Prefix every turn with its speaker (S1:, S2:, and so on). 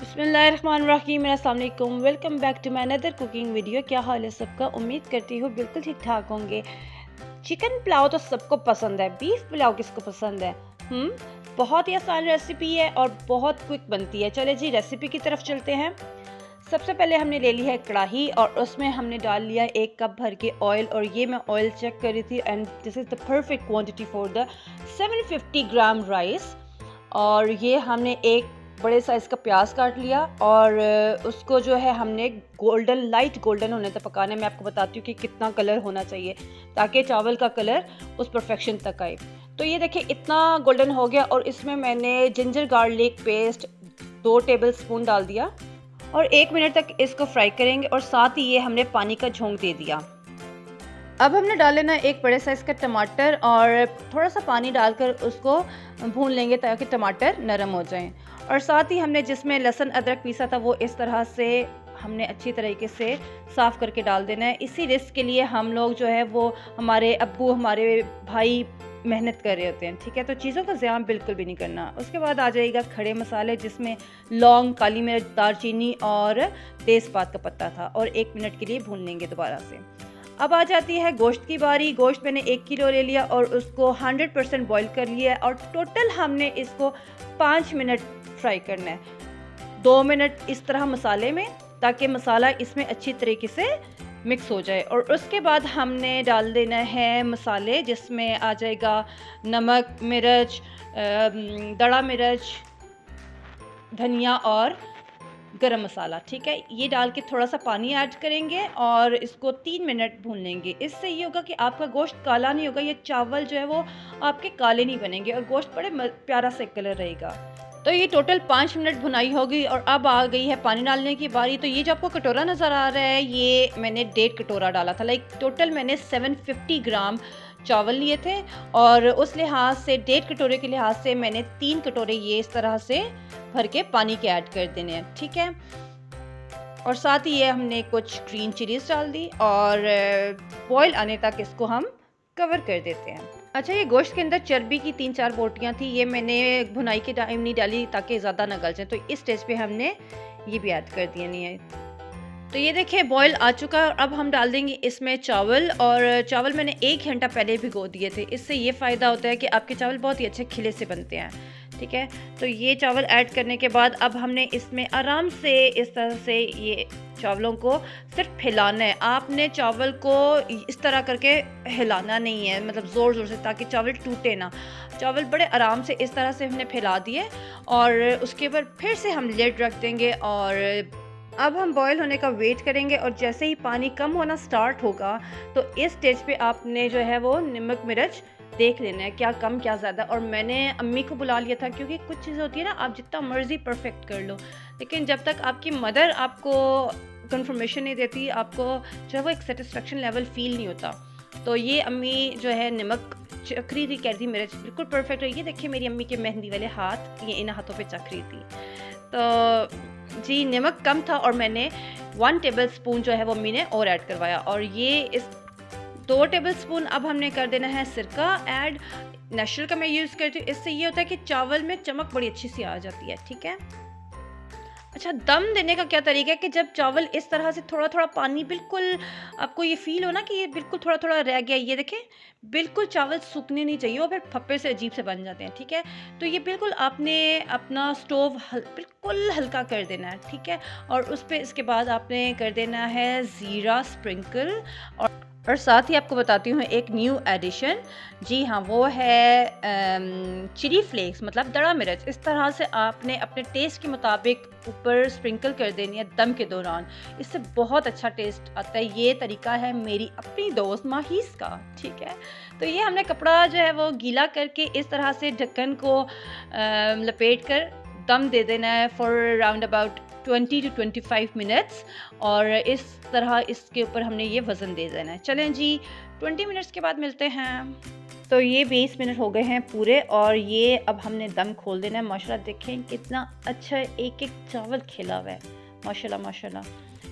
S1: बिस्मिल्लाहिर्रहमानिर्रहीम, अस्सलाम वालेकुम। Welcome back to my another cooking video. क्या हाल है सबका? उम्मीद करती हूँ बिल्कुल ठीक ठाक होंगे। चिकन पुलाव तो सबको पसंद है, बीफ पुलाव किसको पसंद है? बहुत ही आसान रेसिपी है और बहुत क्विक बनती है। चले जी रेसिपी की तरफ चलते हैं। सबसे पहले हमने ले ली है कढ़ाई और उसमें हमने डाल लिया 1 कप भर के ऑयल, और ये मैं ऑयल चेक कर रही थी and this is the perfect quantity for the 750 gram rice. और ये हमने एक बड़े साइज़ का प्याज काट लिया और उसको जो है हमने गोल्डन, लाइट गोल्डन होने तक पकाना है। मैं आपको बताती हूँ कि कितना कलर होना चाहिए ताकि चावल का कलर उस परफेक्शन तक आए। तो ये देखिए इतना गोल्डन हो गया और इसमें मैंने ginger garlic paste 2 table spoon डाल दिया और 1 मिनट तक इसको फ्राई करेंगे। और साथ ही ये हमने पानी का झोंक दे दिया। अब हमने डाल लेना एक बड़े साइज़ का टमाटर और थोड़ा सा पानी डालकर उसको भून लेंगे ताकि टमाटर नरम हो जाएं। और साथ ही हमने जिसमें लहसुन अदरक पीसा था वो इस तरह से हमने अच्छी तरीके से साफ़ करके डाल देना है। इसी रिस्क के लिए हम लोग जो है वो हमारे अब्बू, हमारे भाई मेहनत कर रहे होते हैं, ठीक है। तो चीज़ों का ज़ियान बिल्कुल भी नहीं करना। उसके बाद आ जाएगा खड़े मसाले, जिसमें लौंग, काली मिर्च, दालचीनी और तेज़पात का पत्ता था, और 1 मिनट के लिए भून लेंगे दोबारा से। अब आ जाती है गोश्त की बारी। गोश्त मैंने 1 किलो ले लिया और उसको 100% बॉईल कर लिया है और टोटल हमने इसको 5 मिनट फ्राई करना है। 2 मिनट इस तरह मसाले में, ताकि मसाला इसमें अच्छी तरीके से मिक्स हो जाए। और उसके बाद हमने डाल देना है मसाले, जिसमें आ जाएगा नमक, मिर्च, दड़ा मिर्च, धनिया और गरम मसाला, ठीक है। ये डाल के थोड़ा सा पानी ऐड करेंगे और इसको 3 मिनट भून लेंगे। इससे ये होगा कि आपका गोश्त काला नहीं होगा, ये चावल जो है वो आपके काले नहीं बनेंगे और गोश्त बड़े प्यारा सा कलर रहेगा। तो ये टोटल 5 मिनट भुनाई होगी और अब आ गई है पानी डालने की बारी। तो ये जो आपको कटोरा नज़र आ रहा है, ये मैंने 1.5 कटोरा डाला था। टोटल मैंने 750 ग्राम चावल लिए थे और उस लिहाज से 1.5 कटोरे के लिहाज से मैंने 3 कटोरे ये इस तरह से भर के पानी के ऐड कर देने हैं, ठीक है। और साथ ही ये हमने कुछ ग्रीन चिलीज डाल दी और बॉयल आने तक इसको हम कवर कर देते हैं। अच्छा, ये गोश्त के अंदर चर्बी की 3-4 बोटियाँ थी, ये मैंने भुनाई के टाइम नहीं डाली ताकि ज़्यादा ना गल जाए। तो इस स्टेज पे हमने ये भी ऐड कर दिया नहीं है। तो ये देखिए बॉयल आ चुका है। अब हम डाल देंगे इसमें चावल, और चावल मैंने 1 घंटा पहले भिगो दिए थे। इससे ये फ़ायदा होता है कि आपके चावल बहुत ही अच्छे खिले से बनते हैं, ठीक है। तो ये चावल ऐड करने के बाद अब हमने इसमें आराम से इस तरह से ये चावलों को सिर्फ हिलाना है। आपने चावल को इस तरह करके हिलाना नहीं है, मतलब ज़ोर ज़ोर से, ताकि चावल टूटे ना। चावल बड़े आराम से इस तरह से हमने फैला दिए और उसके ऊपर फिर से हम लिड रख देंगे और अब हम बॉयल होने का वेट करेंगे। और जैसे ही पानी कम होना स्टार्ट होगा तो इस स्टेज पे आपने जो है वो नमक मिर्च देख लेना है, क्या कम क्या ज़्यादा। और मैंने अम्मी को बुला लिया था, क्योंकि कुछ चीज़ें होती है ना, आप जितना मर्ज़ी परफेक्ट कर लो, लेकिन जब तक आपकी मदर आपको कंफर्मेशन नहीं देती, आपको जो है वो एक सेटिस्फेक्शन लेवल फील नहीं होता। तो ये अम्मी जो है नमक चख रही थी, कह रही थी मिर्च बिल्कुल परफेक्ट है। ये देखिए मेरी अम्मी के मेहंदी वाले हाथ, ये इन हाथों पे चख रही थी। तो जी नमक कम था और मैंने 1 टेबल स्पून जो है वो अम्मी ने और ऐड करवाया। और ये इस 2 टेबल स्पून अब हमने कर देना है सिरका ऐड। नेचुरल का मैं यूज़ करती हूँ, इससे ये होता है कि चावल में चमक बड़ी अच्छी सी आ जाती है, ठीक है। अच्छा, दम देने का क्या तरीका है कि जब चावल इस तरह से थोड़ा थोड़ा पानी, बिल्कुल आपको ये फील हो ना कि ये बिल्कुल थोड़ा थोड़ा रह गया, ये देखें बिल्कुल चावल सूखने नहीं चाहिए और फिर फप्पे से अजीब से बन जाते हैं, ठीक है। तो ये बिल्कुल आपने अपना स्टोव बिल्कुल हल्का कर देना है, ठीक है। और उस पर इसके बाद आपने कर देना है ज़ीरा स्प्रिंकल। और साथ ही आपको बताती हूँ एक न्यू एडिशन, जी हाँ, वो है चिली फ्लेक्स, मतलब दड़ा मिर्च। इस तरह से आपने अपने टेस्ट के मुताबिक ऊपर स्प्रिंकल कर देनी है दम के दौरान। इससे बहुत अच्छा टेस्ट आता है। ये तरीका है मेरी अपनी दोस्त माहीस का, ठीक है। तो ये हमने कपड़ा जो है वो गीला करके इस तरह से ढक्कन को लपेट कर दम दे देना है for around about 20 to 25 minutes. और इस तरह इसके ऊपर हमने ये वज़न दे देना है। चलें जी, 20 मिनट्स के बाद मिलते हैं। तो ये 20 मिनट हो गए हैं पूरे और ये अब हमने दम खोल देना है। माशाल्लाह देखें कितना अच्छा एक एक चावल खिला हुआ है, माशाल्लाह माशाल्लाह।